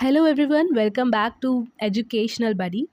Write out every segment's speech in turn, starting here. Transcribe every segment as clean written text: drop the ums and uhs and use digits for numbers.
Hello everyone, welcome back to educational buddy.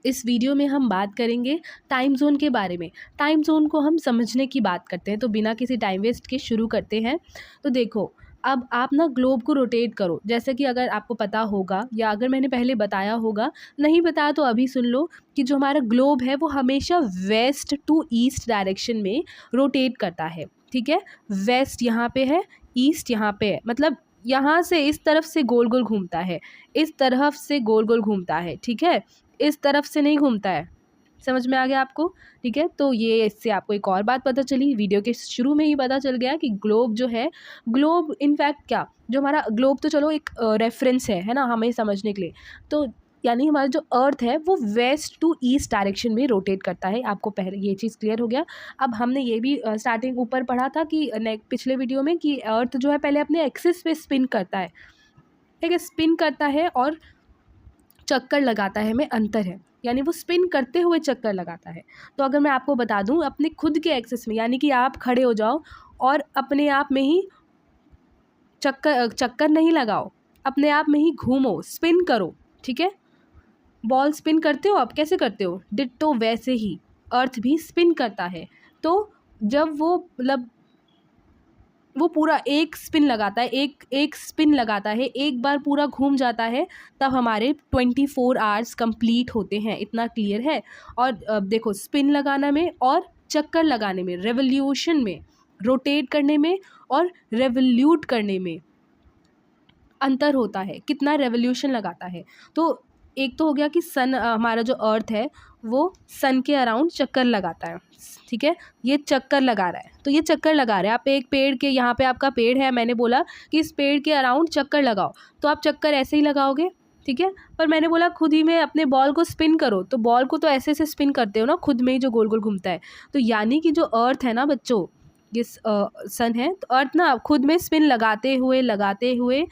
इस video में हम बात करेंगे टाइम जोन के बारे में। टाइम जोन को हम समझने की बात करते हैं, तो बिना किसी टाइम वेस्ट के शुरू करते हैं। तो देखो, अब आप ना ग्लोब को रोटेट करो, जैसे कि अगर आपको पता होगा या अगर मैंने पहले बताया होगा, नहीं बताया तो अभी सुन लो कि जो हमारा ग्लोब है वो हमेशा वेस्ट टू ईस्ट डायरेक्शन में रोटेट करता है। ठीक है, वेस्ट यहाँ पे है, ईस्ट यहाँ पे है, मतलब यहाँ से इस तरफ से गोल गोल घूमता है, इस तरफ से गोल गोल घूमता है। ठीक है, इस तरफ से नहीं घूमता है। समझ में आ गया आपको? ठीक है, तो ये इससे आपको एक और बात पता चली, वीडियो के शुरू में ही पता चल गया कि ग्लोब जो है, ग्लोब इनफैक्ट क्या, जो हमारा ग्लोब तो चलो एक रेफरेंस है ना, हमें समझने के लिए। तो यानी हमारा जो अर्थ है वो वेस्ट टू ईस्ट डायरेक्शन में रोटेट करता है। आपको पहले ये चीज़ क्लियर हो गया। अब हमने ये भी स्टार्टिंग ऊपर पढ़ा था कि पिछले वीडियो में कि अर्थ जो है पहले अपने एक्सिस पे स्पिन करता है। ठीक है, स्पिन करता है और चक्कर लगाता है, में अंतर है, यानी वो स्पिन करते हुए चक्कर लगाता है। तो अगर मैं आपको बता दूं अपने खुद के एक्सिस में, यानी कि आप खड़े हो जाओ और अपने आप में ही चक्कर नहीं लगाओ, अपने आप में ही घूमो, स्पिन करो। ठीक है, बॉल स्पिन करते हो आप, कैसे करते हो? डिट्टो वैसे ही अर्थ भी स्पिन करता है। तो जब वो मतलब वो पूरा एक स्पिन लगाता है, एक स्पिन लगाता है, एक बार पूरा घूम जाता है, तब हमारे 24 आवर्स कंप्लीट होते हैं। इतना क्लियर है? और देखो, स्पिन लगाना में और चक्कर लगाने में, रेवोल्यूशन में, रोटेट करने में और रेवोल्यूट करने में अंतर होता है। कितना रेवोल्यूशन लगाता है? तो एक तो हो गया कि सन, हमारा जो अर्थ है वो सन के अराउंड चक्कर लगाता है। ठीक है, ये चक्कर लगा रहा है, तो ये चक्कर लगा रहा है। आप एक पेड़ के, यहाँ पे आपका पेड़ है, मैंने बोला कि इस पेड़ के अराउंड चक्कर लगाओ, तो आप चक्कर ऐसे ही लगाओगे। ठीक है, पर मैंने बोला खुद ही में अपने बॉल को स्पिन करो, तो बॉल को तो ऐसे से स्पिन करते हो ना, खुद में ही जो गोल गोल घूमता है। तो यानी कि जो अर्थ है ना बच्चों, ये सन है, तो अर्थ ना खुद में स्पिन लगाते हुए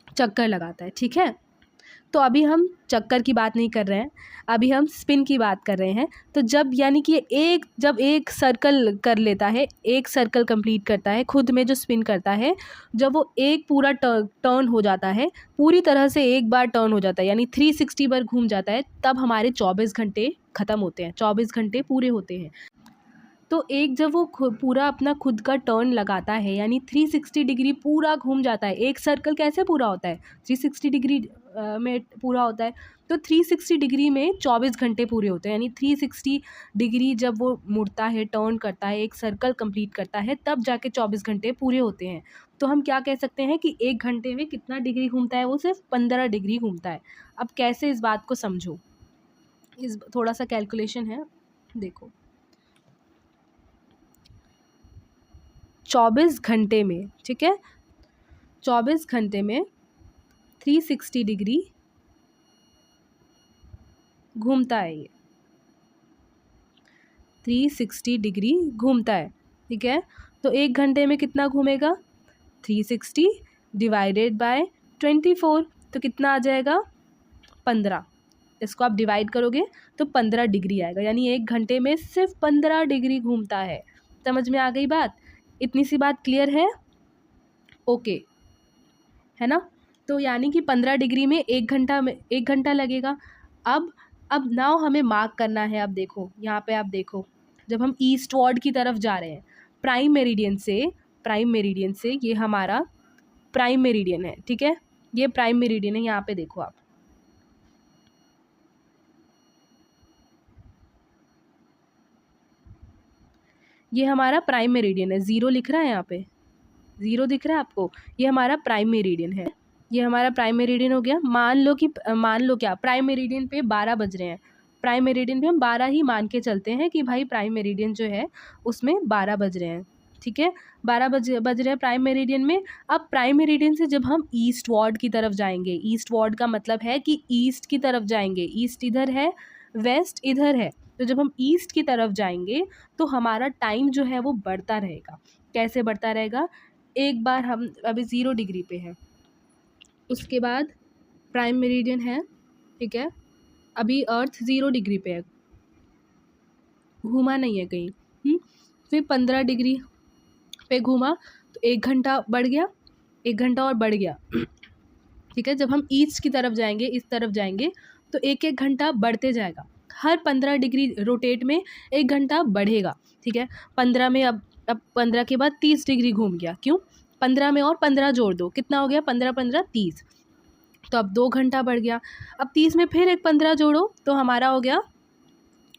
चक्कर लगाता है। ठीक है, तो अभी हम चक्कर की बात नहीं कर रहे हैं, अभी हम स्पिन की बात कर रहे हैं। तो जब यानी कि जब एक सर्कल कर लेता है, एक सर्कल कंप्लीट करता है, खुद में जो स्पिन करता है, जब वो एक पूरा टर्न हो जाता है, पूरी तरह से एक बार टर्न हो जाता है, यानी 360 बार घूम जाता है, तब हमारे 24 घंटे ख़त्म होते हैं, 24 घंटे पूरे होते हैं। तो एक जब वो पूरा अपना खुद का टर्न लगाता है, यानी 360 डिग्री पूरा घूम जाता है। एक सर्कल कैसे पूरा होता है? 360 डिग्री में पूरा होता है। तो 360 डिग्री में 24 घंटे पूरे होते हैं, यानी 360 डिग्री जब वो मुड़ता है, टर्न करता है, एक सर्कल कंप्लीट करता है, तब जाके 24 घंटे पूरे होते हैं। तो हम क्या कह सकते हैं कि एक घंटे में कितना डिग्री घूमता है? वो सिर्फ 15 डिग्री घूमता है। अब कैसे, इस बात को समझो, इस थोड़ा सा कैलकुलेशन है, देखो। 24 घंटे में, ठीक है, 24 घंटे में 360 डिग्री घूमता है, ये 360 डिग्री घूमता है। ठीक है, तो एक घंटे में कितना घूमेगा? 360 डिवाइडेड बाय 24, तो कितना आ जाएगा? 15। इसको आप डिवाइड करोगे तो 15 डिग्री आएगा, यानी एक घंटे में सिर्फ 15 डिग्री घूमता है। समझ में आ गई बात? इतनी सी बात क्लियर है? ओके, है ना? तो यानी कि 15 डिग्री में एक घंटा लगेगा। अब नाउ हमें मार्क करना है। अब देखो, यहाँ पे आप देखो, जब हम ईस्टवर्ड की तरफ जा रहे हैं, प्राइम मेरिडियन से ये हमारा प्राइम मेरिडियन है। ठीक है, ये प्राइम मेरिडियन है, यहाँ पे देखो आप, ये हमारा प्राइम मेरिडियन है। 0 लिख रहा है, यहाँ पे 0 दिख रहा है आपको? ये हमारा प्राइम मेरिडियन है, ये हमारा प्राइम मेरिडियन हो गया। मान लो क्या, प्राइम मेरिडियन पे 12 बज रहे हैं। प्राइम मेरिडियन पे हम 12 ही मान के चलते हैं कि भाई प्राइम मेरिडियन जो है उसमें 12 बज रहे हैं। ठीक है, 12 बज रहे हैं प्राइम मेरिडियन में। अब प्राइम मेरिडियन से जब हम ईस्ट वार्ड की तरफ जाएंगे, ईस्ट वार्ड का मतलब है कि ईस्ट की तरफ जाएंगे, ईस्ट इधर है, वेस्ट इधर है, तो जब हम ईस्ट की तरफ जाएंगे तो हमारा टाइम जो है वो बढ़ता रहेगा। कैसे बढ़ता रहेगा? एक बार हम अभी 0 डिग्री पे है, उसके बाद प्राइम मेरिडियन है, ठीक है, अभी अर्थ 0 डिग्री पे है, घूमा नहीं है कहीं। फिर 15 डिग्री पे घूमा, तो 1 घंटा बढ़ गया। 1 घंटा और बढ़ गया। ठीक है, जब हम ईस्ट की तरफ जाएंगे, इस तरफ जाएंगे, तो 1-1 घंटा बढ़ते जाएगा। हर 15 डिग्री रोटेट में 1 घंटा बढ़ेगा। ठीक है, 15 में अब 15 के बाद 30 डिग्री घूम गया। क्यों? 15 में और 15 जोड़ दो, कितना हो गया? 15-15 30, तो अब 2 घंटा बढ़ गया। अब 30 में फिर एक 15 जोड़ो तो हमारा हो गया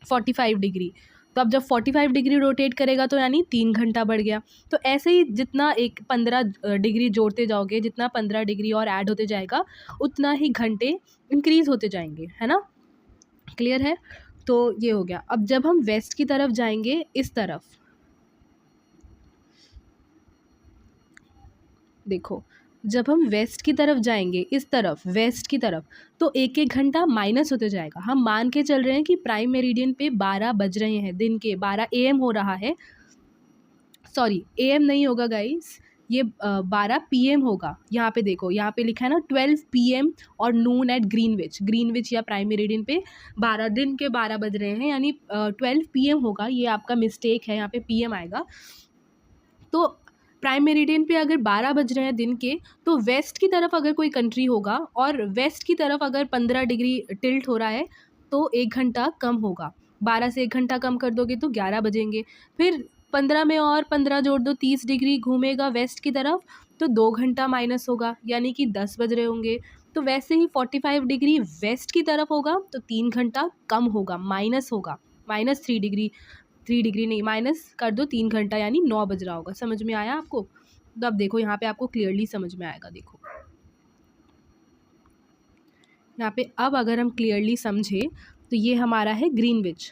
45 डिग्री। तो अब जब 45 डिग्री रोटेट करेगा तो यानी 3 घंटा बढ़ गया। तो ऐसे ही जितना एक 15 डिग्री जोड़ते जाओगे, जितना 15 डिग्री और ऐड होते जाएगा, उतना ही घंटे इंक्रीज़ होते जाएंगे, है ना? क्लियर है? तो ये हो गया। अब जब हम वेस्ट की तरफ जाएंगे, इस तरफ देखो, जब हम वेस्ट की तरफ जाएंगे, इस तरफ वेस्ट की तरफ, तो 1-1 घंटा माइनस होते जाएगा। हम मान के चल रहे हैं कि प्राइम मेरिडियन पे 12 बज रहे हैं, दिन के 12 AM हो रहा है। सॉरी, AM नहीं होगा गाइस, ये 12 PM होगा। यहाँ पे देखो, यहाँ पे लिखा है ना 12 PM और नून एट ग्रीनविच या प्राइम मेरिडियन पे 12 दिन के 12 बज रहे हैं, यानी 12 PM होगा। ये आपका मिस्टेक है, यहाँ पे PM आएगा। तो प्राइम मेरिडियन पे अगर 12 बज रहे हैं दिन के, तो वेस्ट की तरफ अगर कोई कंट्री होगा और वेस्ट की तरफ अगर 15 डिग्री टिल्ट हो रहा है, तो 1 घंटा कम होगा। 12 से 1 घंटा कम कर दोगे तो 11 बजेंगे। फिर 15 में और 15 जोड़ दो, 30 डिग्री घूमेगा वेस्ट की तरफ, तो 2 घंटा माइनस होगा, यानी कि 10 बज रहे होंगे। तो वैसे ही 45 डिग्री वेस्ट की तरफ होगा तो 3 घंटा कम होगा, माइनस होगा, -3 डिग्री। 3 डिग्री नहीं, माइनस कर दो 3 घंटा, यानी 9 बज रहा होगा। समझ में आया आपको? तो अब देखो, यहाँ पे आपको क्लियरली समझ में आएगा। देखो यहाँ पे अब अगर हम क्लियरली समझे तो ये हमारा है ग्रीनविच।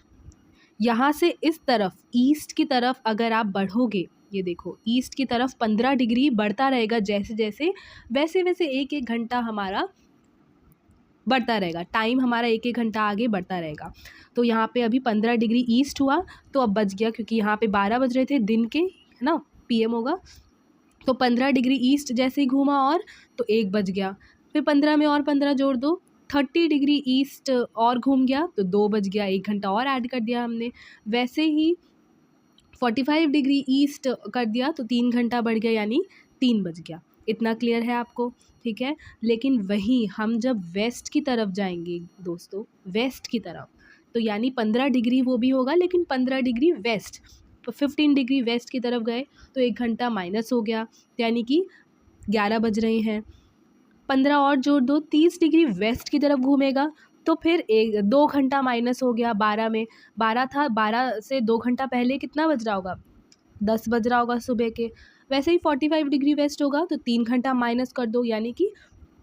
यहाँ से इस तरफ ईस्ट की तरफ अगर आप बढ़ोगे, ये देखो ईस्ट की तरफ 15 डिग्री बढ़ता रहेगा, जैसे जैसे वैसे वैसे 1-1 घंटा हमारा बढ़ता रहेगा। टाइम हमारा 1-1 घंटा आगे बढ़ता रहेगा। तो यहाँ पे अभी 15 डिग्री ईस्ट हुआ, तो अब बच गया, क्योंकि यहाँ पे 12 बज रहे थे दिन के, है ना? PM होगा। तो 15 डिग्री ईस्ट जैसे ही घूमा और, तो 1 बज गया। फिर 15 में और 15 जोड़ दो, 30 डिग्री ईस्ट और घूम गया तो 2 बज गया, 1 घंटा और ऐड कर दिया हमने। वैसे ही 45 डिग्री ईस्ट कर दिया तो 3 घंटा बढ़ गया, यानी 3 बज गया। इतना क्लियर है आपको? ठीक है। लेकिन वहीं हम जब वेस्ट की तरफ जाएंगे दोस्तों, वेस्ट की तरफ, तो यानी 15 डिग्री वो भी होगा, लेकिन 15 डिग्री वेस्ट, 15 डिग्री वेस्ट की तरफ गए तो 1 घंटा माइनस हो गया, यानी कि 11 बज रहे हैं। 15 और जोड़ दो, 30 डिग्री वेस्ट की तरफ घूमेगा तो फिर 2 घंटा माइनस हो गया। 12 में 12 था, 12 से 2 घंटा पहले कितना बज रहा होगा? 10 बज रहा होगा सुबह के। वैसे ही 45 डिग्री वेस्ट होगा तो 3 घंटा माइनस कर दो, यानी कि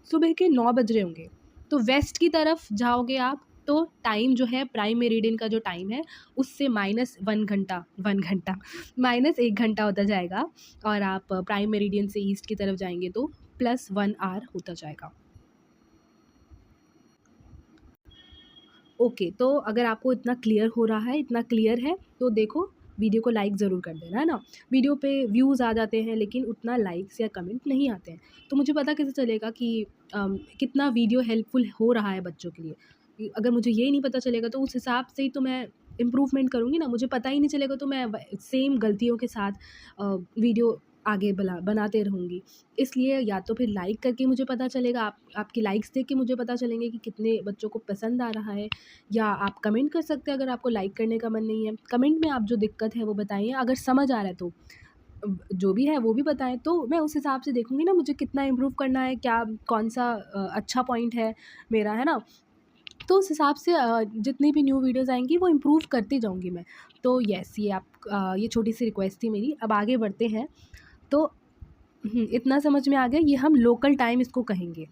सुबह के 9 बज रहे होंगे। तो वेस्ट की तरफ जाओगे आप तो टाइम जो है प्राइम मेरिडियन का जो टाइम है उससे -1 घंटा, -1 घंटा होता जाएगा। और आप प्राइम मेरिडियन से ईस्ट की तरफ जाएंगे तो +1 आवर होता जाएगा। ओके, तो अगर आपको इतना क्लियर हो रहा है, इतना क्लियर है, तो देखो वीडियो को लाइक ज़रूर कर देना, है ना? वीडियो पे व्यूज़ आ जाते हैं लेकिन उतना लाइक्स या कमेंट नहीं आते हैं, तो मुझे पता कैसे चलेगा कि कितना वीडियो हेल्पफुल हो रहा है बच्चों के लिए? अगर मुझे ये नहीं पता चलेगा तो उस हिसाब से ही तो मैं इम्प्रूवमेंट करूँगी ना। मुझे पता ही नहीं चलेगा तो मैं सेम गलतियों के साथ वीडियो आगे बनाते रहूँगी। इसलिए या तो फिर लाइक करके मुझे पता चलेगा, आपकी लाइक्स देख के मुझे पता चलेंगे कि कितने बच्चों को पसंद आ रहा है। या आप कमेंट कर सकते हैं अगर आपको लाइक करने का मन नहीं है। कमेंट में आप जो दिक्कत है वो बताइए, अगर समझ आ रहा है तो जो भी है वो भी बताएँ, तो मैं उस हिसाब से देखूँगी ना मुझे कितना इम्प्रूव करना है, क्या कौन-सा अच्छा पॉइंट है मेरा, है ना? तो उस हिसाब से जितनी भी न्यू वीडियोज़ आएँगी वो इम्प्रूव करती जाऊँगी मैं। तो येस, ये छोटी-सी रिक्वेस्ट थी मेरी। अब आगे बढ़ते हैं। तो इतना समझ में आ गया, ये हम लोकल टाइम इसको कहेंगे।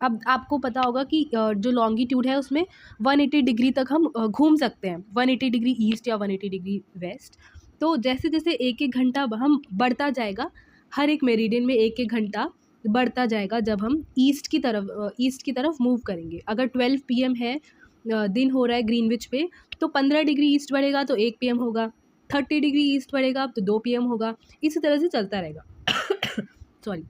अब आपको पता होगा कि जो लॉन्गिट्यूड है उसमें 180 डिग्री तक हम घूम सकते हैं, 180 डिग्री ईस्ट या 180 डिग्री वेस्ट। तो जैसे-जैसे 1-1 घंटा हम बढ़ता जाएगा, हर एक मेरिडियन में 1-1 घंटा बढ़ता जाएगा जब हम ईस्ट की तरफ मूव करेंगे। अगर 12 PM है, दिन हो रहा है ग्रीनविच पे, तो 15 डिग्री ईस्ट बढ़ेगा तो 1 PM होगा, 30 डिग्री ईस्ट बढ़ेगा तो 2 PM होगा, इसी तरह से चलता रहेगा। सॉरी।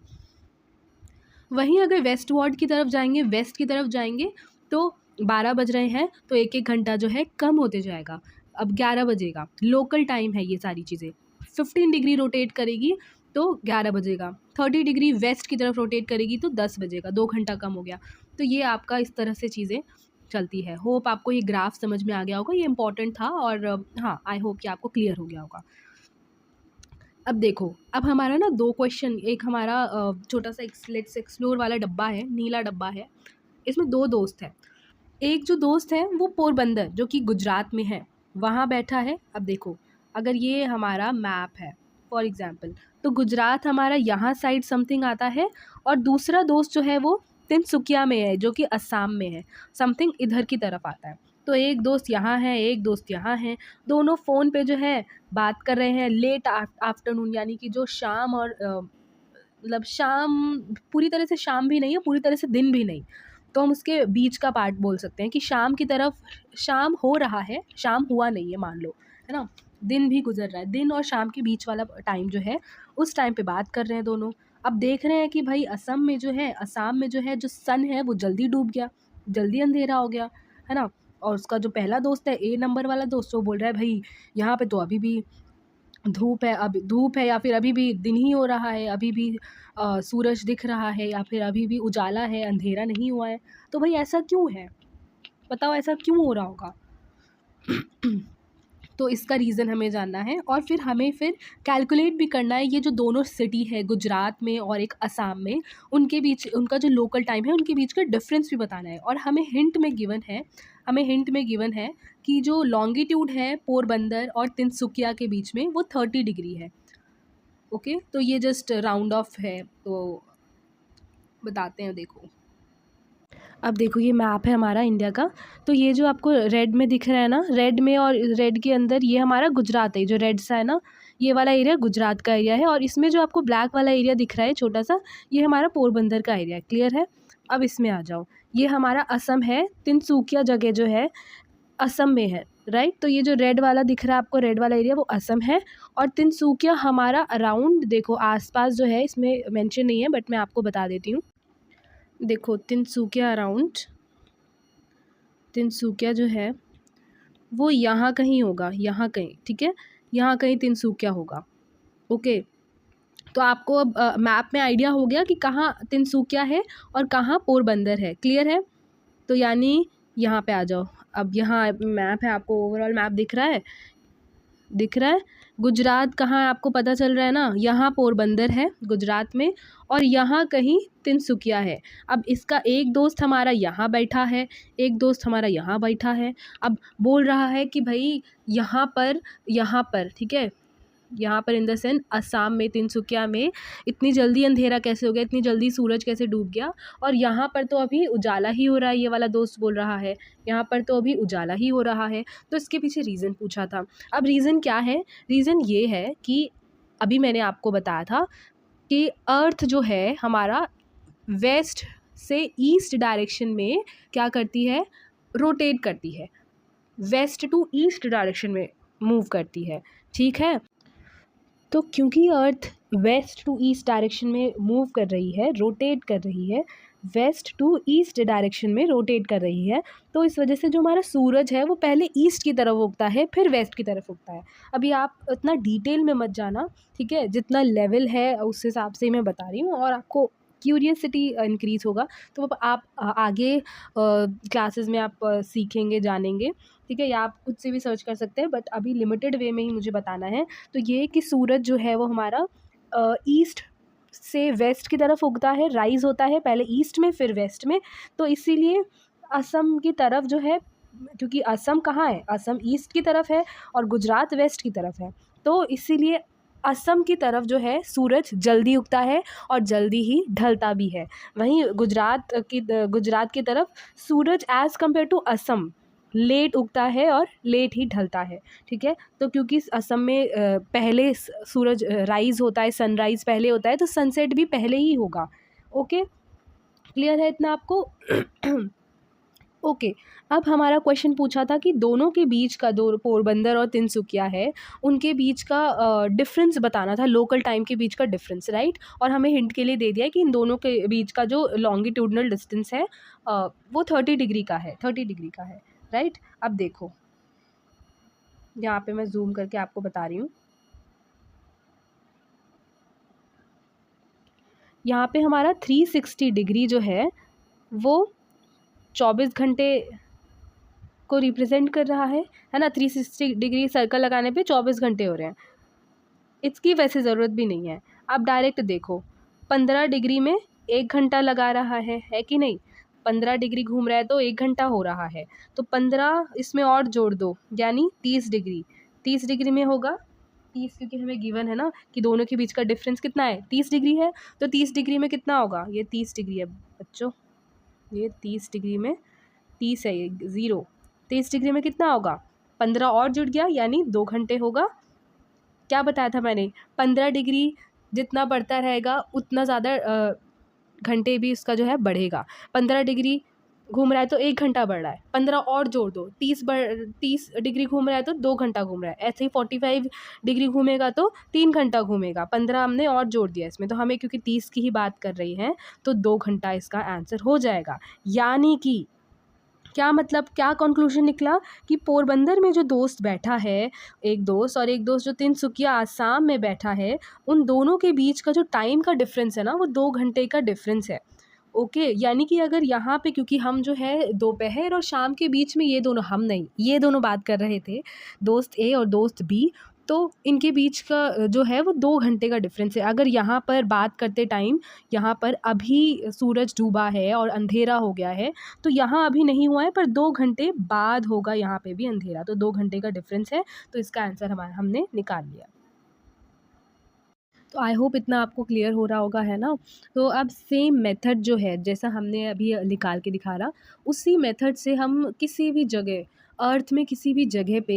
वहीं अगर वेस्ट की तरफ जाएंगे तो 12 बज रहे हैं तो 1-1 घंटा जो है कम होते जाएगा। अब 11 बजेगा, लोकल टाइम है ये सारी चीज़ें। 15 डिग्री रोटेट करेगी तो 11 बजेगा। 30 डिग्री वेस्ट की तरफ रोटेट करेगी तो 10 बजेगा, 2 घंटा कम हो गया। तो ये आपका इस तरह से चीज़ें चलती है। होप आपको ये ग्राफ समझ में आ गया होगा, ये इम्पोर्टेंट था और हाँ, आई होप कि आपको क्लियर हो गया होगा। अब देखो, अब हमारा ना 2 क्वेश्चन, एक हमारा छोटा-सा लेट्स एक्सप्लोर वाला डब्बा है, नीला डब्बा है। इसमें 2 दोस्त हैं। एक जो दोस्त है वो पोरबंदर जो कि गुजरात में है, वहाँ बैठा है। अब देखो, अगर ये हमारा मैप है फॉर एग्ज़ाम्पल, तो गुजरात हमारा यहाँ साइड समथिंग आता है और दूसरा दोस्त जो है वो तिनसुकिया में है जो कि असम में है, समथिंग इधर की तरफ आता है। तो एक दोस्त यहाँ है, एक दोस्त यहाँ है, दोनों फ़ोन पे जो है बात कर रहे हैं लेट आफ्टरनून, यानी कि जो शाम और मतलब शाम, पूरी तरह से शाम भी नहीं है, पूरी तरह से दिन भी नहीं। तो हम उसके बीच का पार्ट बोल सकते हैं कि शाम की तरफ शाम हो रहा है, शाम हुआ नहीं है मान लो, है ना? दिन भी गुज़र रहा है, दिन और शाम के बीच वाला टाइम जो है, उस टाइम पे बात कर रहे हैं दोनों। अब देख रहे हैं कि भाई असम में जो है जो सन है वो जल्दी डूब गया, जल्दी अंधेरा हो गया, है ना? और उसका जो पहला दोस्त है, ए नंबर वाला दोस्त, वो बोल रहा है भाई यहाँ पे तो अभी भी धूप है या फिर अभी भी दिन ही हो रहा है, अभी भी सूरज दिख रहा है या फिर अभी भी उजाला है, अंधेरा नहीं हुआ है। तो भाई ऐसा क्यों है? बताओ ऐसा क्यों हो रहा होगा? तो इसका रीज़न हमें जानना है और फिर हमें फिर कैलकुलेट भी करना है, ये जो दोनों सिटी है गुजरात में और एक असम में, उनके बीच उनका जो लोकल टाइम है उनके बीच का डिफरेंस भी बताना है। और हमें हिंट में गिवन है कि जो लॉन्गिट्यूड है पोरबंदर और तिनसुकिया के बीच में वो 30 डिग्री है। ओके, तो ये जस्ट राउंड ऑफ है, तो बताते हैं। देखो, अब देखो ये मैप है हमारा इंडिया का। तो ये जो आपको रेड में दिख रहा है ना, रेड में और रेड के अंदर ये हमारा गुजरात है, जो रेड सा है ना, ये वाला एरिया गुजरात का एरिया है। और इसमें जो आपको ब्लैक वाला एरिया दिख रहा है छोटा सा, ये हमारा पोरबंदर का एरिया है। क्लियर है? अब इसमें आ जाओ, ये हमारा असम है, तिनसुकिया जगह जो है असम में है, राइट? तो ये जो रेड वाला दिख रहा है आपको, रेड वाला एरिया, वो असम है। और तिनसुकिया हमारा अराउंड, देखो आसपास जो है, इसमें मेंशन नहीं है बट मैं आपको बता देती हूँ। देखो तिनसुकिया जो है वो यहाँ कहीं होगा, यहाँ कहीं, ठीक है? यहाँ कहीं तिनसुकिया होगा। ओके, तो आपको अब मैप में आइडिया हो गया कि कहाँ तिनसुकिया है और कहाँ पोरबंदर है। क्लियर है? तो यानी यहाँ पे आ जाओ। अब यहाँ मैप है, आपको ओवरऑल मैप दिख रहा है। गुजरात कहाँ है आपको पता चल रहा है ना, यहाँ पोरबंदर है गुजरात में और यहाँ कहीं तिनसुकिया है। अब इसका एक दोस्त हमारा यहाँ बैठा है, एक दोस्त हमारा यहाँ बैठा है। अब बोल रहा है कि भाई यहाँ पर ठीक है, यहाँ पर इन द सेंस असम में, तिनसुकिया में इतनी जल्दी अंधेरा कैसे हो गया, इतनी जल्दी सूरज कैसे डूब गया, और यहाँ पर तो अभी उजाला ही हो रहा है। ये वाला दोस्त बोल रहा है यहाँ पर तो अभी उजाला ही हो रहा है। तो इसके पीछे रीज़न पूछा था। अब रीज़न क्या है? रीज़न ये है कि अभी मैंने आपको बताया था कि अर्थ जो है हमारा वेस्ट से ईस्ट डायरेक्शन में क्या करती है, रोटेट करती है, वेस्ट टू ईस्ट डायरेक्शन में मूव करती है। ठीक है? तो क्योंकि अर्थ वेस्ट टू ईस्ट डायरेक्शन में मूव कर रही है, रोटेट कर रही है, वेस्ट टू ईस्ट डायरेक्शन में रोटेट कर रही है, तो इस वजह से जो हमारा सूरज है वो पहले ईस्ट की तरफ उगता है, फिर वेस्ट की तरफ उगता है। अभी आप इतना डिटेल में मत जाना, ठीक है? जितना लेवल है उस हिसाब से मैं बता रही हूँ और आपको क्यूरियसिटी इंक्रीज़ होगा, तो आप आगे क्लासेस में आप सीखेंगे, जानेंगे, ठीक है? या आप खुद से भी सर्च कर सकते हैं, बट अभी लिमिटेड वे में ही मुझे बताना है। तो ये कि सूरज जो है वो हमारा ईस्ट से वेस्ट की तरफ उगता है, राइज़ होता है पहले ईस्ट में फिर वेस्ट में। तो इसीलिए असम की तरफ जो है, क्योंकि असम कहाँ है, असम ईस्ट की तरफ है और गुजरात वेस्ट की तरफ है, तो इसीलिए असम की तरफ जो है सूरज जल्दी उगता है और जल्दी ही ढलता भी है। वहीं गुजरात की तरफ सूरज as compared to Assam late उगता है और लेट ही ढलता है। ठीक है? तो क्योंकि असम में पहले सूरज राइज़ होता है, सनराइज़ पहले होता है, तो सनसेट भी पहले ही होगा। ओके, क्लियर है इतना आपको? ओके, अब हमारा क्वेश्चन पूछा था कि दोनों के बीच का, दो पोरबंदर और तिनसुकिया है, उनके बीच का डिफरेंस बताना था, लोकल टाइम के बीच का डिफरेंस, राइट? और हमें हिंट के लिए दे दिया है कि इन दोनों के बीच का जो लॉन्गिट्यूडनल डिस्टेंस है वो 30 डिग्री का है, 30 डिग्री का है, राइट? अब देखो, यहाँ पे मैं जूम करके आपको बता रही हूँ। यहाँ पे हमारा 360 डिग्री जो है वो 24 घंटे को रिप्रेजेंट कर रहा है ना। 360 डिग्री सर्कल लगाने पे 24 घंटे हो रहे हैं। इसकी वैसे ज़रूरत भी नहीं है। आप डायरेक्ट देखो, 15 डिग्री में 1 घंटा लगा रहा है कि नहीं। 15 डिग्री घूम रहा है तो 1 घंटा हो रहा है। तो 15 इसमें और जोड़ दो, यानी 30 डिग्री। 30 डिग्री में होगा 30, क्योंकि हमें गिवन है ना कि दोनों के बीच का डिफरेंस कितना है, 30 डिग्री है। तो 30 डिग्री में कितना होगा, ये 30 डिग्री है बच्चों, ये 30 डिग्री में 30 है, ये 0। 30 डिग्री में कितना होगा, 15 और जुड़ गया, यानी 2 घंटे होगा। क्या बताया था मैंने, 15 डिग्री जितना बढ़ता रहेगा उतना ज़्यादा घंटे भी इसका जो है बढ़ेगा। 15 डिग्री घूम रहा है तो 1 घंटा बढ़ रहा है, 15 और जोड़ दो, 30 डिग्री घूम रहा है तो 2 घंटा घूम रहा है। ऐसे ही 45 डिग्री घूमेगा तो 3 घंटा घूमेगा। 15 हमने और जोड़ दिया इसमें, तो हमें क्योंकि 30 की ही बात कर रही हैं तो 2 घंटा इसका आंसर हो जाएगा। यानी कि क्या मतलब, क्या कंक्लूजन निकला कि पोरबंदर में जो दोस्त बैठा है, एक दोस्त और एक दोस्त जो तिनसुकिया आसाम में बैठा है, उन दोनों के बीच का जो टाइम का डिफरेंस है ना, वो 2 घंटे का डिफरेंस है। ओके, यानी कि अगर यहाँ पे, क्योंकि हम जो है दोपहर और शाम के बीच में, ये दोनों, हम नहीं, ये दोनों बात कर रहे थे, दोस्त ए और दोस्त बी, तो इनके बीच का जो है वो 2 घंटे का डिफरेंस है। अगर यहाँ पर बात करते टाइम, यहाँ पर अभी सूरज डूबा है और अंधेरा हो गया है, तो यहाँ अभी नहीं हुआ है, पर 2 घंटे बाद होगा यहाँ पे भी अंधेरा, तो 2 घंटे का डिफरेंस है। तो इसका आंसर हमने निकाल लिया। तो आई होप इतना आपको क्लियर हो रहा होगा, है ना। तो अब सेम मेथड जो है, जैसा हमने अभी निकाल के दिखा रहा, उसी मेथड से हम किसी भी जगह, अर्थ में किसी भी जगह पे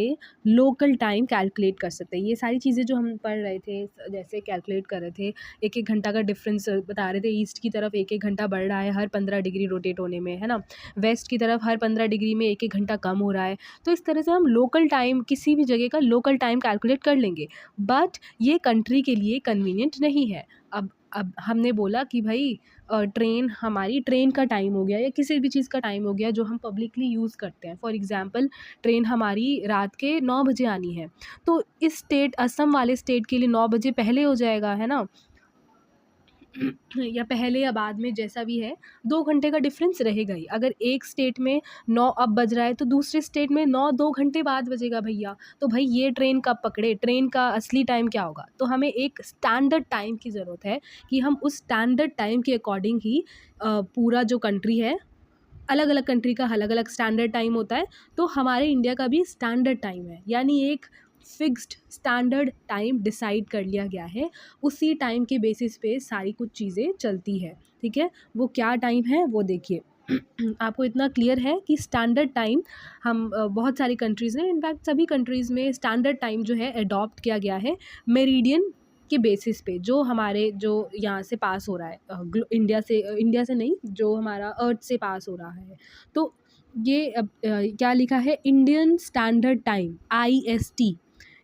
लोकल टाइम कैलकुलेट कर सकते हैं। ये सारी चीज़ें जो हम पढ़ रहे थे, जैसे कैलकुलेट कर रहे थे, एक एक घंटा का डिफरेंस बता रहे थे, ईस्ट की तरफ एक एक घंटा बढ़ रहा है हर 15 डिग्री रोटेट होने में, है ना। वेस्ट की तरफ हर 15 डिग्री में एक एक घंटा कम हो रहा है। तो इस तरह से हम लोकल टाइम, किसी भी जगह का लोकल टाइम कैलकुलेट कर लेंगे। बट ये कंट्री के लिए कन्वीनियंट नहीं है। अब हमने बोला कि भाई ट्रेन, हमारी ट्रेन का टाइम हो गया या किसी भी चीज़ का टाइम हो गया जो हम पब्लिकली यूज़ करते हैं। फॉर एग्ज़ाम्पल, ट्रेन हमारी रात के 9 बजे आनी है, तो इस स्टेट, असम वाले स्टेट के लिए 9 बजे पहले हो जाएगा, है ना, या पहले या बाद में, जैसा भी है, 2 घंटे का डिफरेंस रहेगा ही। अगर एक स्टेट में 9 अब बज रहा है तो दूसरे स्टेट में 9 2 घंटे बाद बजेगा भैया। तो भाई ये ट्रेन कब पकड़े, ट्रेन का असली टाइम क्या होगा। तो हमें एक स्टैंडर्ड टाइम की ज़रूरत है कि हम उस स्टैंडर्ड टाइम के अकॉर्डिंग ही पूरा जो कंट्री है, अलग अलग कंट्री का अलग अलग स्टैंडर्ड टाइम होता है, तो हमारे इंडिया का भी स्टैंडर्ड टाइम है, यानी एक फिक्स्ड स्टैंडर्ड टाइम डिसाइड कर लिया गया है। उसी टाइम के बेसिस पे सारी कुछ चीज़ें चलती है, ठीक है। वो क्या टाइम है वो देखिए। आपको इतना क्लियर है कि स्टैंडर्ड टाइम, हम बहुत सारी कंट्रीज़ में, इनफैक्ट सभी कंट्रीज़ में स्टैंडर्ड टाइम जो है अडॉप्ट किया गया है मेरिडियन के बेसिस पे, जो हमारे, जो यहाँ से पास हो रहा है, इंडिया से नहीं, जो हमारा अर्थ से पास हो रहा है। तो ये अब क्या लिखा है, इंडियन स्टैंडर्ड टाइम, IST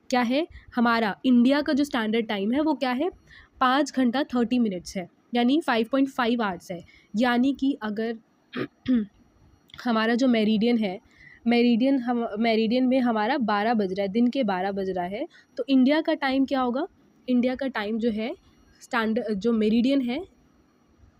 क्या है, हमारा इंडिया का जो स्टैंडर्ड टाइम है वो क्या है, 5 घंटा 30 मिनट्स है, यानी 5.5 आवर्स है। यानी कि अगर हमारा जो मेरिडियन है, मेरिडियन में हमारा 12 बज रहा है, दिन के 12 बज रहा है, तो इंडिया का टाइम क्या होगा, इंडिया का टाइम जो है, स्टैंडर्ड जो मेरिडियन है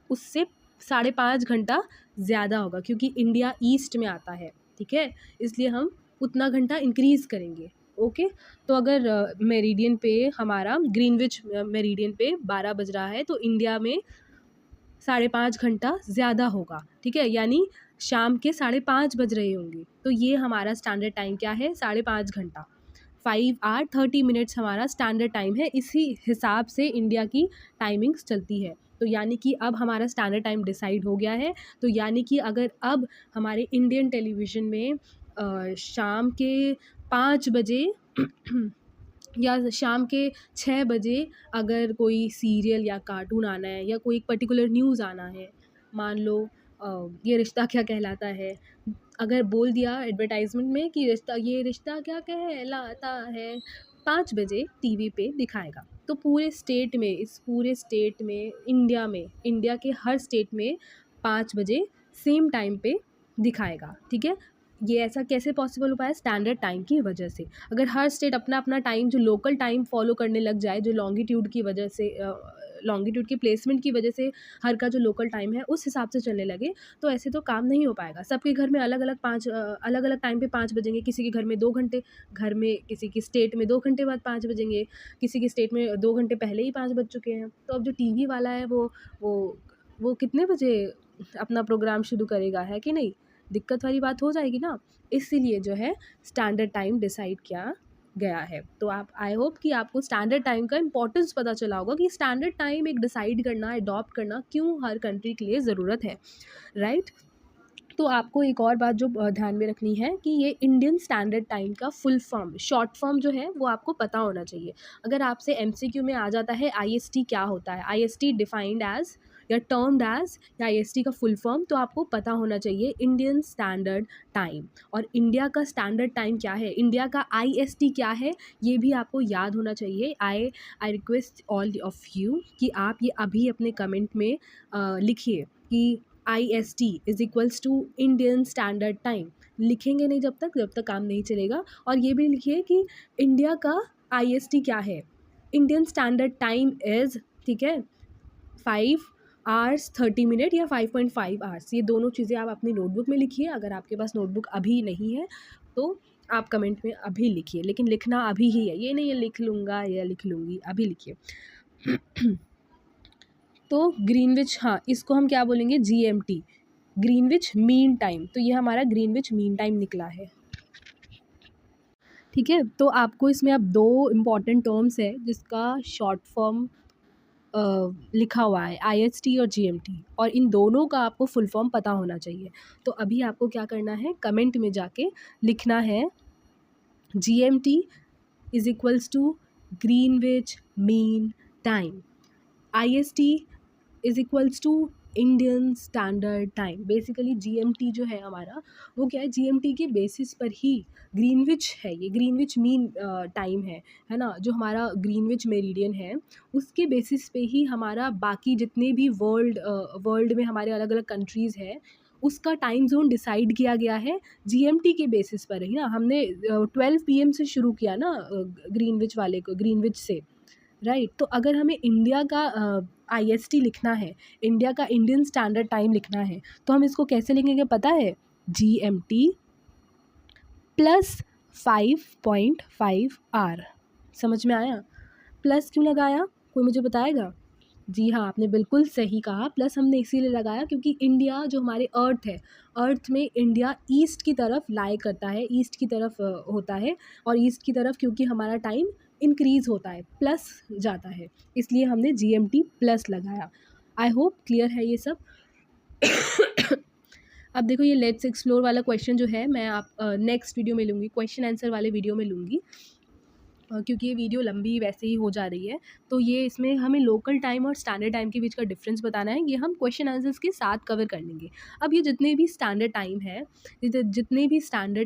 उससे 5.5 घंटा ज़्यादा होगा, क्योंकि इंडिया ईस्ट में आता है, ठीक है, इसलिए हम उतना घंटा इंक्रीज़ करेंगे। ओके, तो अगर मेरिडियन पे हमारा, ग्रीनविच मेरिडियन पे 12 बज रहा है, तो इंडिया में 5.5 घंटा ज़्यादा होगा, ठीक है, यानी शाम के 5:30 बज रहे होंगे। तो ये हमारा स्टैंडर्ड टाइम क्या है, 5.5 घंटा, 5 आवर 30 मिनट्स हमारा स्टैंडर्ड टाइम है। इसी हिसाब से इंडिया की टाइमिंग्स चलती है। तो यानी कि अब हमारा स्टैंडर्ड टाइम डिसाइड हो गया है। तो यानी कि अगर अब हमारे इंडियन टेलीविज़न में शाम के 5 बजे या शाम के 6 बजे अगर कोई सीरियल या कार्टून आना है, या कोई एक पर्टिकुलर न्यूज़ आना है, मान लो ये रिश्ता क्या कहलाता है, अगर बोल दिया एडवर्टाइजमेंट में कि ये रिश्ता क्या कहलाता है, 5 बजे टीवी पे दिखाएगा। तो पूरे स्टेट में, इस पूरे स्टेट में, इंडिया के हर स्टेट में 5 बजे सेम टाइम पे दिखाएगा, ठीक है। ये ऐसा कैसे पॉसिबल हो पाया, स्टैंडर्ड टाइम की वजह से। अगर हर स्टेट अपना अपना टाइम, जो लोकल टाइम फॉलो करने लग जाए, जो लॉन्गिट्यूड की वजह से लॉन्गिट्यूड की प्लेसमेंट की वजह से हर का जो लोकल टाइम है उस हिसाब से चलने लगे तो ऐसे तो काम नहीं हो पाएगा। सबके घर में अलग अलग टाइम पे 5 बजेंगे, किसी के घर में 2 घंटे, घर में किसी की स्टेट में 2 घंटे बाद 5 बजेंगे, किसी की स्टेट में 2 घंटे पहले ही 5 बज चुके हैं। तो अब जो टीवी वाला है वो वो कितने बजे अपना प्रोग्राम शुरू करेगा, है कि नहीं? दिक्कत वाली बात हो जाएगी ना। इसीलिए जो है स्टैंडर्ड टाइम डिसाइड किया गया है। तो आप, आई होप कि आपको स्टैंडर्ड टाइम का इंपॉर्टेंस पता चला होगा कि स्टैंडर्ड टाइम एक डिसाइड करना, अडॉप्ट करना क्यों हर कंट्री के लिए ज़रूरत है, राइट? तो आपको एक और बात जो ध्यान में रखनी है कि ये इंडियन स्टैंडर्ड टाइम का फुल फॉर्म, शॉर्ट फॉर्म जो है वो आपको पता होना चाहिए। अगर आपसे एमसीक्यू में आ जाता है आईएसटी क्या होता है, आईएसटी डिफाइंड एज या टर्म्ड एज या आईएसटी का फुल फॉर्म, तो आपको पता होना चाहिए इंडियन स्टैंडर्ड टाइम। और इंडिया का स्टैंडर्ड टाइम क्या है, इंडिया का आईएसटी क्या है, ये भी आपको याद होना चाहिए। I request all of you कि आप ये अभी अपने कमेंट में लिखिए कि IST is equals to Indian standard time. लिखेंगे नहीं जब तक काम नहीं चलेगा। और ये भी लिखिए कि इंडिया का IST क्या है, इंडियन स्टैंडर्ड टाइम इज़, ठीक है, 5 आवर्स 30 मिनट या 5.5 आवर्स। ये दोनों चीज़ें आप अपनी नोटबुक में लिखिए। अगर आपके पास नोटबुक अभी नहीं है तो आप कमेंट में अभी लिखिए, लेकिन लिखना अभी ही है, ये नहीं है लिख लूँगा या लिख लूँगी, अभी लिखिए। तो ग्रीनविच, हाँ, इसको हम क्या बोलेंगे, GMT, ग्रीनविच मीन टाइम। तो ये हमारा ग्रीनविच मीन टाइम निकला है, ठीक है। तो आपको इसमें अब 2 इम्पॉर्टेंट टर्म्स है जिसका शॉर्ट फॉर्म लिखा हुआ है, IST और GMT, और इन दोनों का आपको फुल फॉर्म पता होना चाहिए। तो अभी आपको क्या करना है, कमेंट में जाके लिखना है GMT is equals to Greenwich mean time, IST is equals to Indian standard time. Basically GMT जो है हमारा वो क्या है, GMT के बेसिस पर ही ग्रीनविच है, ये ग्रीनविच मीन टाइम है ना, जो हमारा ग्रीनविच मेरिडियन है उसके बेसिस पे ही हमारा बाकी जितने भी वर्ल्ड में हमारे अलग अलग कंट्रीज़ है उसका टाइम जोन डिसाइड किया गया है GMT के बेसिस पर ही ना। हमने 12 PM से शुरू किया ना ग्रीनविच वाले को, ग्रीनविच से, राइट। तो अगर हमें इंडिया का IST लिखना है, इंडिया का इंडियन स्टैंडर्ड टाइम लिखना है, तो हम इसको कैसे लिखेंगे पता है, GMT प्लस 5.5 आर। समझ में आया? प्लस क्यों लगाया, कोई मुझे बताएगा? जी हाँ, आपने बिल्कुल सही कहा, प्लस हमने इसीलिए लगाया क्योंकि इंडिया जो हमारे अर्थ है, अर्थ में इंडिया ईस्ट की तरफ लाई करता है, ईस्ट की तरफ होता है, और ईस्ट की तरफ क्योंकि हमारा टाइम इंक्रीज़ होता है, प्लस जाता है, इसलिए हमने GMT प्लस लगाया। आई होप क्लियर है ये सब। अब देखो ये लेट्स एक्सप्लोर वाला क्वेश्चन जो है मैं आप नेक्स्ट वीडियो में लूँगी, क्वेश्चन आंसर वाले वीडियो में लूँगी, क्योंकि ये वीडियो लंबी वैसे ही हो जा रही है। तो ये इसमें हमें लोकल टाइम और स्टैंडर्ड टाइम के बीच का डिफरेंस बताना है, ये हम क्वेश्चन आंसर्स के साथ कवर कर लेंगे। अब ये जितने भी स्टैंडर्ड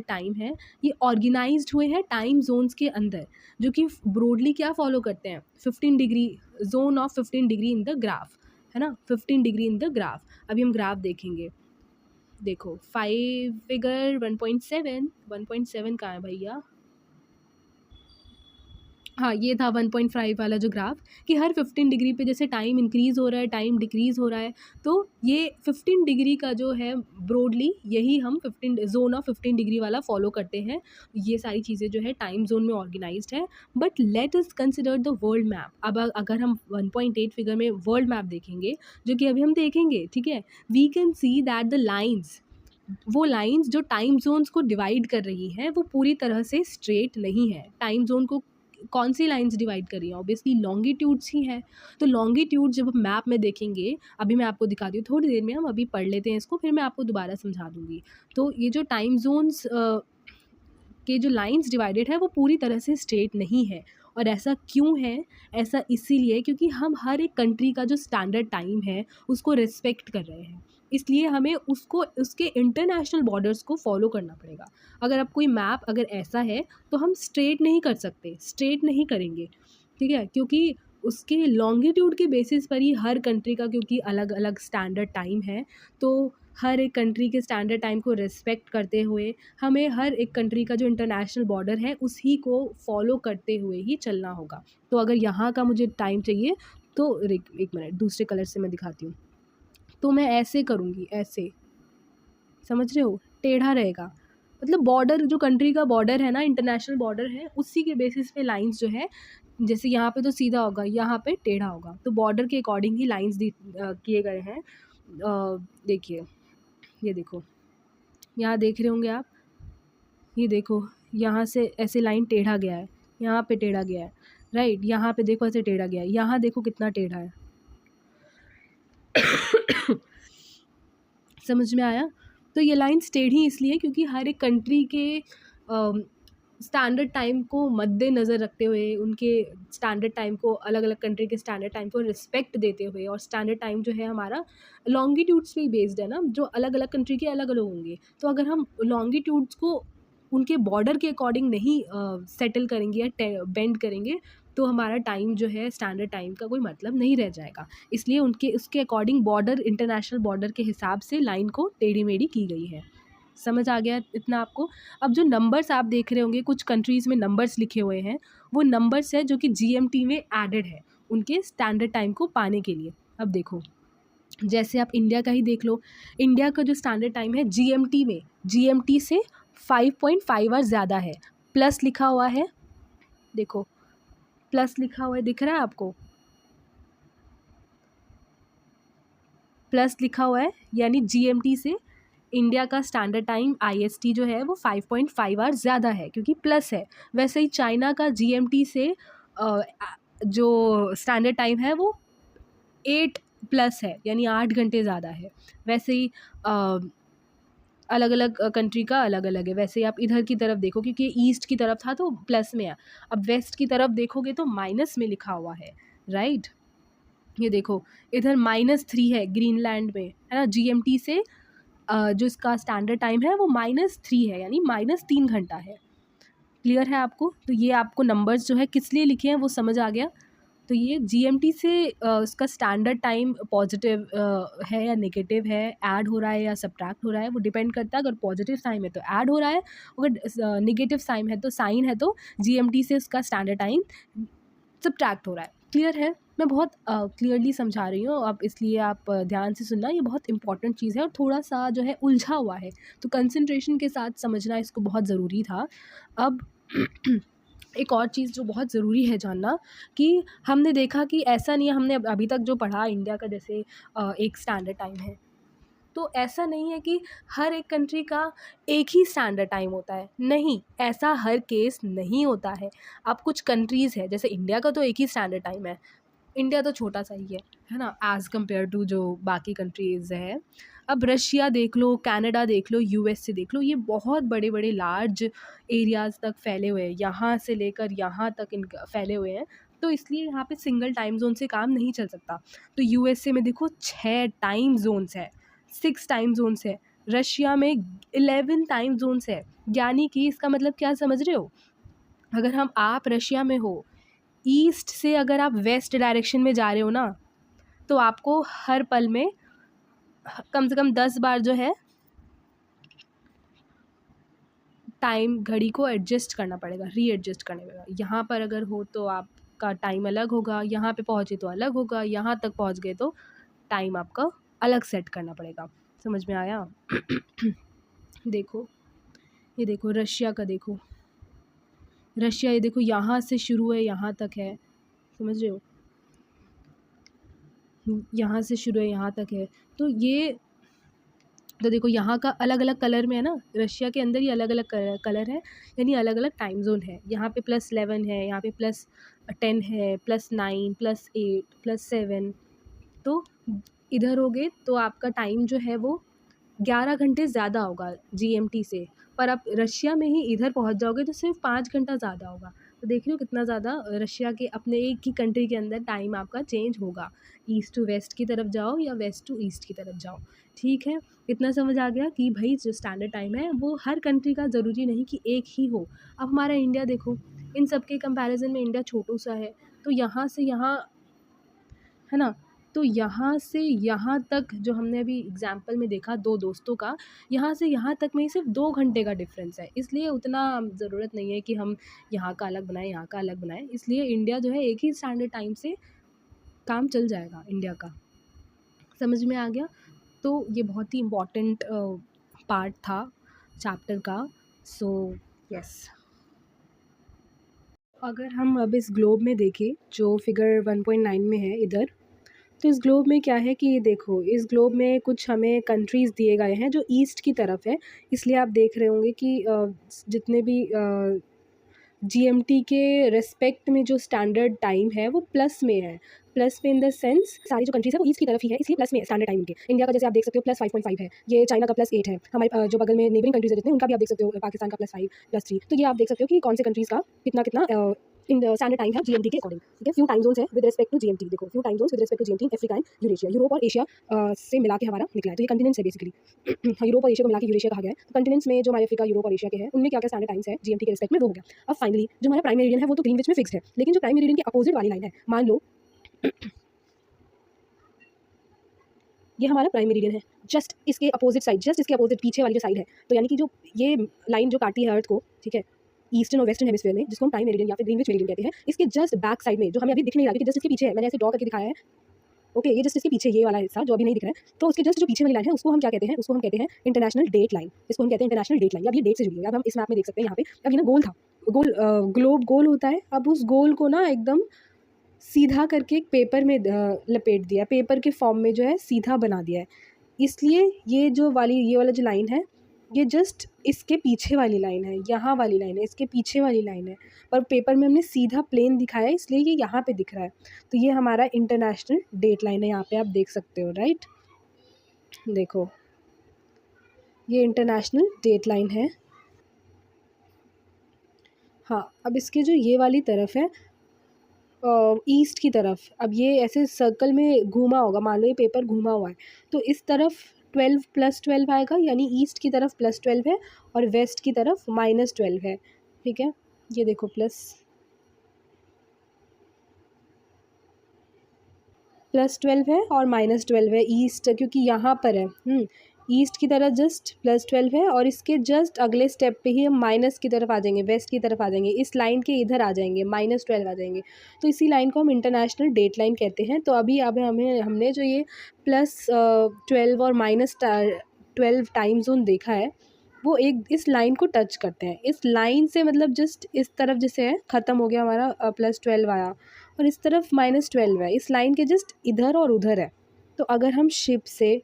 टाइम है, ये ऑर्गेनाइज्ड हुए हैं टाइम जोन्स के अंदर, जो कि ब्रॉडली क्या फॉलो करते हैं, 15 degree, zone of 15 degree in the graph, है ना, 15 डिग्री इन द ग्राफ। अभी हम ग्राफ देखेंगे, देखो 5 फिगर 1.7 कहाँ है भैया, हाँ ये था 1.5 वाला जो ग्राफ, कि हर 15 डिग्री पे जैसे टाइम इंक्रीज़ हो रहा है, टाइम डिक्रीज़ हो रहा है। तो ये 15 डिग्री का जो है ब्रॉडली यही हम 15 जोन ऑफ 15 डिग्री वाला फॉलो करते हैं। ये सारी चीज़ें जो है टाइम जोन में ऑर्गेनाइज्ड है। But let us consider the world map. अब अगर हम 1.8 फिगर में वर्ल्ड मैप देखेंगे, जो कि अभी हम देखेंगे, ठीक है, we can see that the lines, वो लाइंस जो टाइम जोन्स को डिवाइड कर रही हैं वो पूरी तरह से स्ट्रेट नहीं है। टाइम जोन को कौन सी लाइंस डिवाइड कर रही हैं, ऑब्वियसली लॉन्गिट्यूड्स ही हैं। तो लॉन्गिट्यूड जब हम मैप में देखेंगे, अभी मैं आपको दिखाती हूँ, थोड़ी देर में हम अभी पढ़ लेते हैं इसको, फिर मैं आपको दोबारा समझा दूँगी। तो ये जो टाइम जोन्स के जो लाइंस डिवाइडेड है वो पूरी तरह से स्ट्रेट नहीं है। और ऐसा क्यों है? ऐसा इसीलिए क्योंकि हम हर एक कंट्री का जो स्टैंडर्ड टाइम है उसको रिस्पेक्ट कर रहे हैं, इसलिए हमें उसको उसके इंटरनेशनल बॉर्डर्स को फॉलो करना पड़ेगा। अगर अब कोई मैप अगर ऐसा है तो हम स्ट्रेट नहीं कर सकते, स्ट्रेट नहीं करेंगे, ठीक है, क्योंकि उसके लॉन्गिट्यूड के बेसिस पर ही हर कंट्री का, क्योंकि अलग अलग स्टैंडर्ड टाइम है, तो हर एक कंट्री के स्टैंडर्ड टाइम को रिस्पेक्ट करते हुए हमें हर एक कंट्री का जो इंटरनेशनल बॉर्डर है उसी को फॉलो करते हुए ही चलना होगा। तो अगर यहाँ का मुझे टाइम चाहिए तो एक मिनट, दूसरे कलर से मैं दिखाती हूँ। तो मैं ऐसे करूँगी, ऐसे, समझ रहे हो, टेढ़ा रहेगा। मतलब बॉर्डर, जो कंट्री का बॉर्डर है ना, इंटरनेशनल बॉर्डर है, उसी के बेसिस पे लाइंस जो है, जैसे यहाँ पे तो सीधा होगा, यहाँ पे टेढ़ा होगा, तो बॉर्डर के अकॉर्डिंग ही लाइंस किए गए हैं। देखिए, ये देखो, यहाँ देख रहे होंगे आप, ये देखो, यहाँ से ऐसे लाइन टेढ़ा गया है, यहाँ पे टेढ़ा गया है, राइट, यहाँ पे देखो ऐसे टेढ़ा गया है, यहाँ देखो कितना टेढ़ा है। समझ में आया? तो ये लाइन्स टेढ़ी इसलिए क्योंकि हर एक कंट्री के स्टैंडर्ड टाइम को मद्देनज़र रखते हुए, उनके स्टैंडर्ड टाइम को, अलग अलग कंट्री के स्टैंडर्ड टाइम को रिस्पेक्ट देते हुए, और स्टैंडर्ड टाइम जो है हमारा लॉन्गिट्यूड्स पे ही बेस्ड है ना, जो अलग अलग कंट्री के अलग अलग होंगे। तो अगर हम लॉन्गिट्यूड्स को उनके बॉर्डर के अकॉर्डिंग नहीं सेटल करेंगे या बेंड करेंगे, तो हमारा टाइम जो है, स्टैंडर्ड टाइम का कोई मतलब नहीं रह जाएगा। इसलिए उसके अकॉर्डिंग बॉर्डर, इंटरनेशनल बॉर्डर के हिसाब से लाइन को टेढ़ी मेढ़ी की गई है। समझ आ गया इतना आपको? अब जो नंबर्स आप देख रहे होंगे, कुछ कंट्रीज़ में नंबर्स लिखे हुए हैं, वो नंबर्स है जो कि जीएमटी में एडेड है उनके स्टैंडर्ड टाइम को पाने के लिए। अब देखो, जैसे आप इंडिया का ही देख लो, इंडिया का जो स्टैंडर्ड टाइम है जीएमटी में, जीएमटी से 5.5 आवर ज़्यादा है। प्लस लिखा हुआ है, देखो प्लस लिखा हुआ है, दिख रहा है आपको? प्लस लिखा हुआ है, यानी जीएमटी से इंडिया का स्टैंडर्ड टाइम आईएसटी जो है वो 5.5 आवर ज़्यादा है, क्योंकि प्लस है। वैसे ही चाइना का जीएमटी से जो स्टैंडर्ड टाइम है वो 8 प्लस है, यानी 8 घंटे ज़्यादा है। वैसे ही अलग अलग कंट्री का अलग अलग है। वैसे ही आप इधर की तरफ देखो, क्योंकि ईस्ट की तरफ था तो प्लस में है, अब वेस्ट की तरफ देखोगे तो माइनस में लिखा हुआ है, राइट। ये देखो, इधर -3 है ग्रीनलैंड में, है ना, जीएमटी से जो इसका स्टैंडर्ड टाइम है वो -3 है, यानी -3 घंटा है। क्लियर है आपको? तो ये आपको नंबर्स जो है किस लिए लिखे हैं वो समझ आ गया। तो ये जीएमटी से उसका स्टैंडर्ड टाइम पॉजिटिव है या नेगेटिव है, ऐड हो रहा है या सब्ट्रैक्ट हो रहा है, वो डिपेंड करता है। अगर पॉजिटिव साइन है तो ऐड हो रहा है, अगर नेगेटिव साइन है तो जीएमटी से उसका स्टैंडर्ड टाइम सब्ट्रैक्ट हो रहा है। क्लियर है? मैं बहुत क्लियरली समझा रही हूँ, अब इसलिए आप ध्यान से सुनना, ये बहुत इंपॉर्टेंट चीज़ है और थोड़ा सा जो है उलझा हुआ है, तो कंसंट्रेशन के साथ समझना इसको बहुत ज़रूरी था। अब एक और चीज़ जो बहुत ज़रूरी है जानना, कि हमने देखा कि ऐसा नहीं है, हमने अभी तक जो पढ़ा इंडिया का, जैसे एक स्टैंडर्ड टाइम है, तो ऐसा नहीं है कि हर एक कंट्री का एक ही स्टैंडर्ड टाइम होता है, नहीं, ऐसा हर केस नहीं होता है। अब कुछ कंट्रीज़ है, जैसे इंडिया का तो एक ही स्टैंडर्ड टाइम है, इंडिया तो छोटा सा ही है ना, एज़ कम्पेयर टू जो बाकी कंट्रीज़ हैं। अब रशिया देख लो, कनाडा देख लो, यूएसए देख लो, ये बहुत बड़े बड़े लार्ज एरियाज़ तक फैले हुए हैं, यहाँ से लेकर यहाँ तक इनका फैले हुए हैं, तो इसलिए यहाँ पे सिंगल टाइम जोन से काम नहीं चल सकता। तो यूएसए में देखो 6 टाइम जोन्स है, 6 टाइम जोन्स है, रशिया में 11 टाइम जोन्स है, यानी कि इसका मतलब क्या समझ रहे हो? अगर आप रशिया में हो, ईस्ट से अगर आप वेस्ट डायरेक्शन में जा रहे हो ना, तो आपको हर पल में कम से कम 10 बार जो है टाइम, घड़ी को एडजस्ट करना पड़ेगा, रीएडजस्ट करना पड़ेगा। यहाँ पर अगर हो तो आपका टाइम अलग होगा, यहाँ पे पहुँचे तो अलग होगा, यहाँ तक पहुँच गए तो टाइम आपका अलग सेट करना पड़ेगा। समझ में आया? देखो, ये देखो रशिया का, देखो रशिया, ये देखो यहाँ से शुरू है यहाँ तक है, समझ रहे हो, यहाँ से शुरू है यहाँ तक है। तो ये, तो देखो यहाँ का अलग अलग कलर में है ना, रशिया के अंदर ही अलग अलग कलर है, यानी अलग अलग टाइम जोन है। यहाँ पे +11 है, यहाँ पे +10 है, +9, +8, +7। तो इधर हो गए तो आपका टाइम जो है वो 11 घंटे ज़्यादा होगा जीएमटी से, पर आप रशिया में ही इधर पहुंच जाओगे तो सिर्फ 5 घंटा ज़्यादा होगा। तो देख रहे हो कितना ज़्यादा रशिया के अपने एक ही कंट्री के अंदर टाइम आपका चेंज होगा, ईस्ट टू वेस्ट की तरफ जाओ या वेस्ट टू ईस्ट की तरफ जाओ। ठीक है, इतना समझ आ गया कि भाई जो स्टैंडर्ड टाइम है वो हर कंट्री का ज़रूरी नहीं कि एक ही हो। अब हमारा इंडिया देखो, इन सब के कंपैरिजन में इंडिया छोटू सा है, तो यहाँ से यहाँ, है ना, तो यहाँ से यहाँ तक जो हमने अभी एग्जाम्पल में देखा 2 दोस्तों का, यहाँ से यहाँ तक में ही सिर्फ 2 घंटे का डिफरेंस है, इसलिए उतना ज़रूरत नहीं है कि हम यहाँ का अलग बनाएं, यहाँ का अलग बनाएं। इसलिए इंडिया जो है एक ही स्टैंडर्ड टाइम से काम चल जाएगा इंडिया का। समझ में आ गया? तो ये बहुत ही इम्पॉर्टेंट पार्ट था चैप्टर का। सो यस, अगर हम अब इस ग्लोब में देखें जो फिगर 1.9 में है इधर, तो इस ग्लोब में क्या है कि ये देखो, इस ग्लोब में कुछ हमें कंट्रीज़ दिए गए हैं जो ईस्ट की तरफ है। इसलिए आप देख रहे होंगे कि जितने भी जीएमटी के रिस्पेक्ट में जो स्टैंडर्ड टाइम है वो प्लस में है। प्लस में इन द सेंस सारी जो कंट्रीज है वो ईस्ट की तरफ ही है, इसलिए प्लस में है स्टैंडर्ड टाइम के। इंडिया का जैसे आप देख सकते हो +5.5 है, ये चाइना का +8 है, हमारे जो बगल में नेबरिंग कंट्रीज है जितने, उनका भी आप देख सकते हो, पाकिस्तान का +5 +3। तो ये आप देख सकते हो कि कौन से कंट्रीज का कितना कितना इन स्टैंडर्ड टाइम है जीएमटी के अकॉर्डिंग। ठीक है, फ्यू टाइम जोन्स है विद रिस्पेक्ट टू जीएमटी। देखो, few time zones with respect to GMT, Africa and Eurasia, Europe और एशिया से मिला के हमारा निकला है। तो ये कंटिनेंट्स है बेसिकली। यूरोप और एशिया को मिला के यूरेशिया कहा गया है। तो कंटिनेंट्स में जो हमारे अफ्रीका, यूरोप और एशिया के हैं, उनमें क्या क्या स्टैंडर्ड टाइम्स है जीएमटी के रिस्पेक्ट में, वो हो गया। अब फाइनली जो हमारा प्राइम मेरिडियन है वो तो ग्रीनविच में फिक्स्ड है, लेकिन जो प्राइम मेरिडियन के अपोजिट वाली लाइन है, मान लो ये हमारा प्राइम मेरिडियन है, जस्ट इसके अपोजिट साइड, जस्ट इसके अपोजिट पीछे वाली जो साइड है, तो यानी कि जो ये लाइन जो काटती है अर्थ को, ठीक है, ईस्टर्न और वेस्टर्न हेमिस्फीयर में, जिसको हम प्राइम मेरिडियन या फिर ग्रीनविच मेरिडियन कहते हैं, इसके जस्ट बैक साइड में जो हमें अभी दिख नहीं रहा है, जस्ट इसके पीछे है, मैंने ऐसे ड्रॉ करके दिखाया है। ओके, ये जस्ट इसके पीछे ये वाला हिस्सा जो अभी नहीं दिख रहा है, तो उसके जस्ट जो पीछे वाली लाइन है उसको हम क्या कहते हैं, उसको हम कहते हैं इंटरनेशनल डेट लाइन। इसको हम कहते हैं इंटरनेशनल डेट लाइन। अब ये डेट से जुड़ी है। अब हम इस मैप में देख सकते हैं यहाँ पे, अब ये ना गोल था, गोल ग्लोब गोल होता है। अब उस गोल को ना एकदम सीधा करके एक पेपर में लपेट दिया, पेपर के फॉर्म में जो है सीधा बना दिया है। इसलिए ये जो वाली, ये वाला जो लाइन है, ये जस्ट इसके पीछे वाली लाइन है, यहाँ वाली लाइन है, इसके पीछे वाली लाइन है, पर पेपर में हमने सीधा प्लेन दिखाया है, इसलिए ये यहाँ पे दिख रहा है। तो ये हमारा इंटरनेशनल डेट लाइन है, यहाँ पे आप देख सकते हो, राइट। देखो, ये इंटरनेशनल डेट लाइन है। हाँ, अब इसके जो ये वाली तरफ है ईस्ट की तरफ, अब ये ऐसे सर्कल में घूमा होगा, मान लो ये पेपर घूमा हुआ है, तो इस तरफ 12 +12 आएगा, यानी ईस्ट की तरफ +12 है और वेस्ट की तरफ -12 है। ठीक है, ये देखो +12 है और -12 है ईस्ट, क्योंकि यहाँ पर है। ईस्ट की तरफ जस्ट +12 है और इसके जस्ट अगले स्टेप पे ही हम माइनस की तरफ आ जाएंगे, वेस्ट की तरफ आ जाएंगे, इस लाइन के इधर आ जाएंगे, -12 आ जाएंगे। तो इसी लाइन को हम इंटरनेशनल डेट लाइन कहते हैं। तो अभी अब हमने जो ये +12 और -12 टाइम जोन देखा है, वो एक इस लाइन को टच करते हैं। इस लाइन से मतलब जस्ट इस तरफ जैसे है, ख़त्म हो गया हमारा +12 आया, और इस तरफ -12 है, इस लाइन के जस्ट इधर और उधर है। तो अगर हम शिप से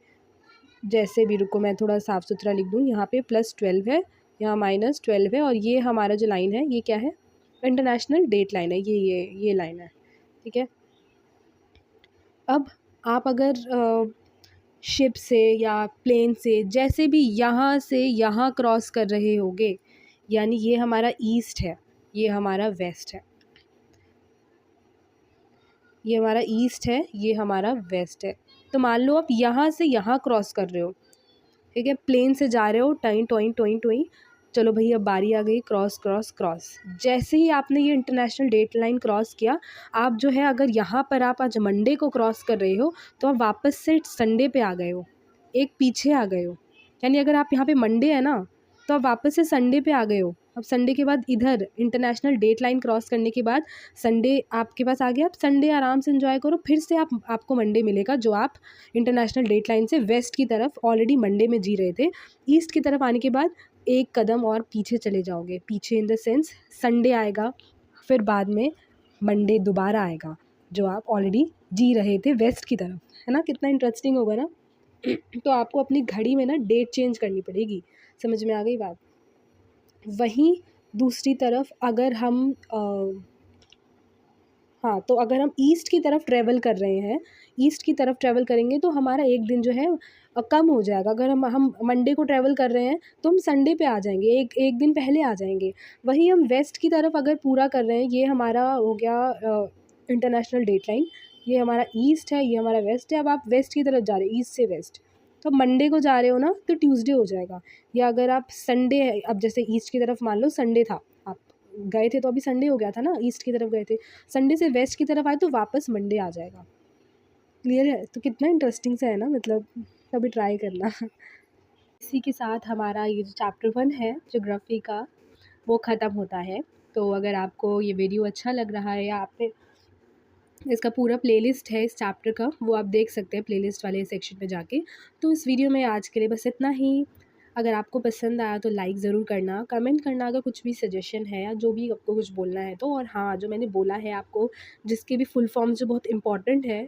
जैसे भी, रुको मैं थोड़ा साफ़ सुथरा लिख दूँ, यहाँ पे +12 है, यहाँ -12 है, और ये हमारा जो लाइन है ये क्या है, इंटरनेशनल डेट लाइन है, ये लाइन है। ठीक है, अब आप अगर शिप से या प्लेन से जैसे भी यहाँ से यहाँ क्रॉस कर रहे होगे, यानी ये हमारा ईस्ट है, ये हमारा वेस्ट है, ये हमारा ईस्ट है, ये हमारा वेस्ट है। तो मान लो आप यहाँ से यहाँ क्रॉस कर रहे हो, ठीक है, प्लेन से जा रहे हो, टॉइं टॉइं टॉइं टॉइं, चलो भई अब बारी आ गई क्रॉस क्रॉस क्रॉस। जैसे ही आपने ये इंटरनेशनल डेट लाइन क्रॉस किया, आप जो है, अगर यहाँ पर आप आज मंडे को क्रॉस कर रहे हो, तो आप वापस से संडे पे आ गए हो, एक पीछे आ गए हो। यानी अगर आप यहाँ पे मंडे है ना, तो आप वापस से संडे पे आ गए हो। अब संडे के बाद इधर इंटरनेशनल डेट लाइन क्रॉस करने के बाद संडे आपके पास आ गया। आप संडे आराम से एंजॉय करो, फिर से आपको मंडे मिलेगा, जो आप इंटरनेशनल डेट लाइन से वेस्ट की तरफ ऑलरेडी मंडे में जी रहे थे। ईस्ट की तरफ आने के बाद एक कदम और पीछे चले जाओगे, पीछे इन द सेंस संडे आएगा, फिर बाद में मंडे दोबारा आएगा, जो आप ऑलरेडी जी रहे थे वेस्ट की तरफ, है ना। कितना इंटरेस्टिंग होगा ना। तो आपको अपनी घड़ी में ना डेट चेंज करनी पड़ेगी। समझ में आ गई बात। वहीं दूसरी तरफ अगर हम हाँ, तो अगर हम ईस्ट की तरफ ट्रैवल कर रहे हैं, ईस्ट की तरफ ट्रैवल करेंगे तो हमारा एक दिन जो है कम हो जाएगा। अगर हम मंडे को ट्रैवल कर रहे हैं तो हम संडे पे आ जाएंगे, एक एक दिन पहले आ जाएंगे। वहीं हम वेस्ट की तरफ अगर पूरा कर रहे हैं, ये हमारा हो गया इंटरनेशनल डेट लाइन, ये हमारा ईस्ट है, ये हमारा वेस्ट है। अब आप वेस्ट की तरफ जा रहे हैं, ईस्ट से वेस्ट, तो मंडे को जा रहे हो ना, तो ट्यूसडे हो जाएगा। या अगर आप संडे है, अब जैसे ईस्ट की तरफ मान लो संडे था, आप गए थे तो अभी संडे हो गया था ना, ईस्ट की तरफ गए थे, संडे से वेस्ट की तरफ आए तो वापस मंडे आ जाएगा। क्लियर है? तो कितना इंटरेस्टिंग सा है ना, मतलब कभी ट्राई करना। इसी के साथ हमारा ये जो चैप्टर 1 है ज्योग्राफी का, वो ख़त्म होता है। तो अगर आपको ये वीडियो अच्छा लग रहा है, या आपने इसका पूरा प्लेलिस्ट है इस चैप्टर का, वो आप देख सकते हैं प्लेलिस्ट वाले सेक्शन में जाके। तो इस वीडियो में आज के लिए बस इतना ही। अगर आपको पसंद आया तो लाइक ज़रूर करना, कमेंट करना अगर कुछ भी सजेशन है या जो भी आपको कुछ बोलना है तो। और हाँ, जो मैंने बोला है आपको, जिसके भी फुल फॉर्म जो बहुत इंपॉर्टेंट है,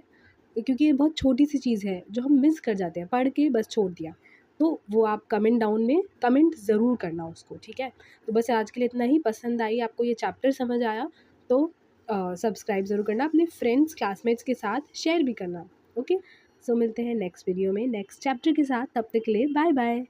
क्योंकि ये बहुत छोटी सी चीज़ है जो हम मिस कर जाते हैं, पढ़ के बस छोड़ दिया, तो वो आप कमेंट डाउन में कमेंट ज़रूर करना उसको, ठीक है। तो बस आज के लिए इतना ही। पसंद आई आपको ये चैप्टर, समझ आया तो सब्सक्राइब ज़रूर करना, अपने फ्रेंड्स क्लासमेट्स के साथ शेयर भी करना। ओके, सो मिलते हैं नेक्स्ट वीडियो में नेक्स्ट चैप्टर के साथ। तब तक के लिए बाय बाय।